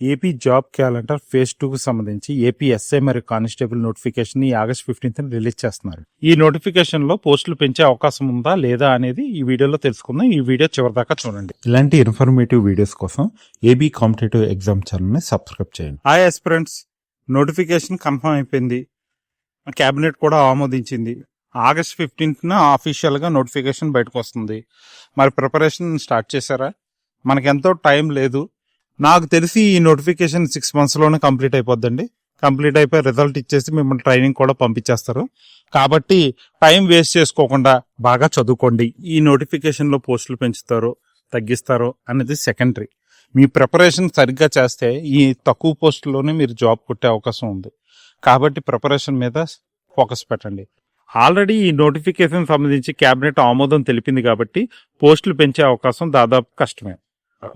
AP job calendar phase 2 కు సంబంధించి AP SI మరియు కానిస్టేబుల్ నోటిఫికేషన్ ఈ ఆగస్ట్ 15th రిలీజ్ చేస్తున్నారు. ఈ నోటిఫికేషన్ లో పోస్టులు పెంచే అవకాశం ఉందా లేదా అనేది ఈ వీడియోలో తెలుసుకుందాం. ఈ వీడియో చివరిదాకా చూడండి. ఇలాంటి ఇన్ఫర్మేటివ్ వీడియోస్ కోసం ఏబీ కాంపిటేటివ్ ఎగ్జామ్ ఛానల్ ని సబ్స్క్రైబ్ చేయండి. హాయ్ ఆస్పిరెంట్స్, నోటిఫికేషన్ కన్ఫర్మ్ అయిపోయింది. కేబినెట్ కూడా ఆమోదించింది. ఆగస్ట్ 15th ఆఫీషియల్ గా నోటిఫికేషన్ బయటకు వస్తుంది. మరి ప్రిపరేషన్ స్టార్ట్ చేశారా? మనకెంతో టైం లేదు. నాకు తెలిసి ఈ నోటిఫికేషన్ 6 months లోనే కంప్లీట్ అయిపోద్దండి. కంప్లీట్ అయిపోయి రిజల్ట్ ఇచ్చేసి మిమ్మల్ని ట్రైనింగ్ కూడా పంపించేస్తారు. కాబట్టి టైం వేస్ట్ చేసుకోకుండా బాగా చదువుకోండి. ఈ నోటిఫికేషన్ లో పోస్టులు పెంచుతారో తగ్గిస్తారో అనేది సెకండరీ. మీ ప్రిపరేషన్ సరిగ్గా చేస్తే ఈ తక్కువ పోస్టుల్లోనే మీరు జాబ్ కొట్టే అవకాశం ఉంది. కాబట్టి ప్రిపరేషన్ మీద ఫోకస్ పెట్టండి. ఆల్రెడీ ఈ నోటిఫికేషన్ సంబంధించి కేబినెట్ ఆమోదం తెలిపింది కాబట్టి పోస్టులు పెంచే అవకాశం దాదాపు కష్టమే.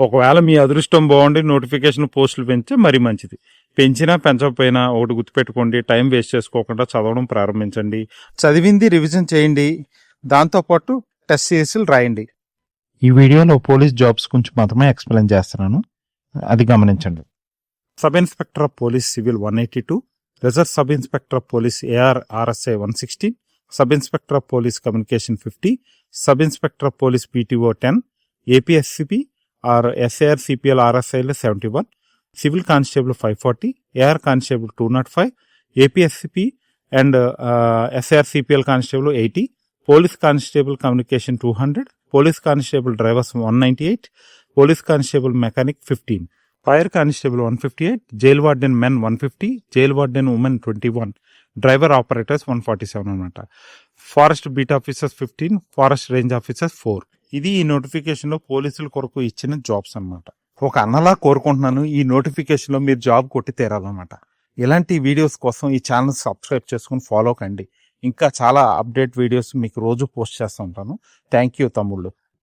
ఒకవేళ మీ అదృష్టం బాగుండి నోటిఫికేషన్ పోస్టులు పెంచితే మరీ మంచిది. పెంచినా పెంచకపోయినా ఒకటి గుర్తుపెట్టుకోండి, టైం వేస్ట్ చేసుకోకుండా చదవడం ప్రారంభించండి. చదివింది రివిజన్ చేయండి. దాంతోపాటు టెస్ట్ సిరీస్లు రాయండి. ఈ వీడియోలో పోలీస్ జాబ్స్ గురించి మాత్రమే ఎక్స్ప్లెయిన్ చేస్తున్నాను, అది గమనించండి. Sub inspector of police civil 182, reserve sub inspector of police AR RSI 116, sub inspector of police communication 50, sub inspector of police PTO 10, APSCP और SAR CPL RSI 71, civil constable 540, AR constable 205, APSCP and SAR CPL constable 80, police constable communication 200, police constable drivers 198, police constable mechanic 15, fire constable 158, jail warden men 150, jail warden women 21, driver operators 147 అనమాట. Forest beat officers 15, forest range officers 4. ఇది ఈ notification లో పోలీసుల కొరకు ఇచ్చిన jobs అన్నమాట. ఒక అన్నలా కోరుకుంటున్నాను, ఈ నోటిఫికేషన్ లో మీరు జాబ్ కొట్టి తీరాలన్నమాట. ఇలాంటి వీడియోస్ కోసం ఈ ఛానల్ సబ్స్క్రైబ్ చేసుకుని ఫాలో కండి. ఇంకా చాలా అప్డేట్ వీడియోస్ మీకు రోజు పోస్ట్ చేస్తూ ఉంటాను. థ్యాంక్ యూ తమ్ముళ్ళు.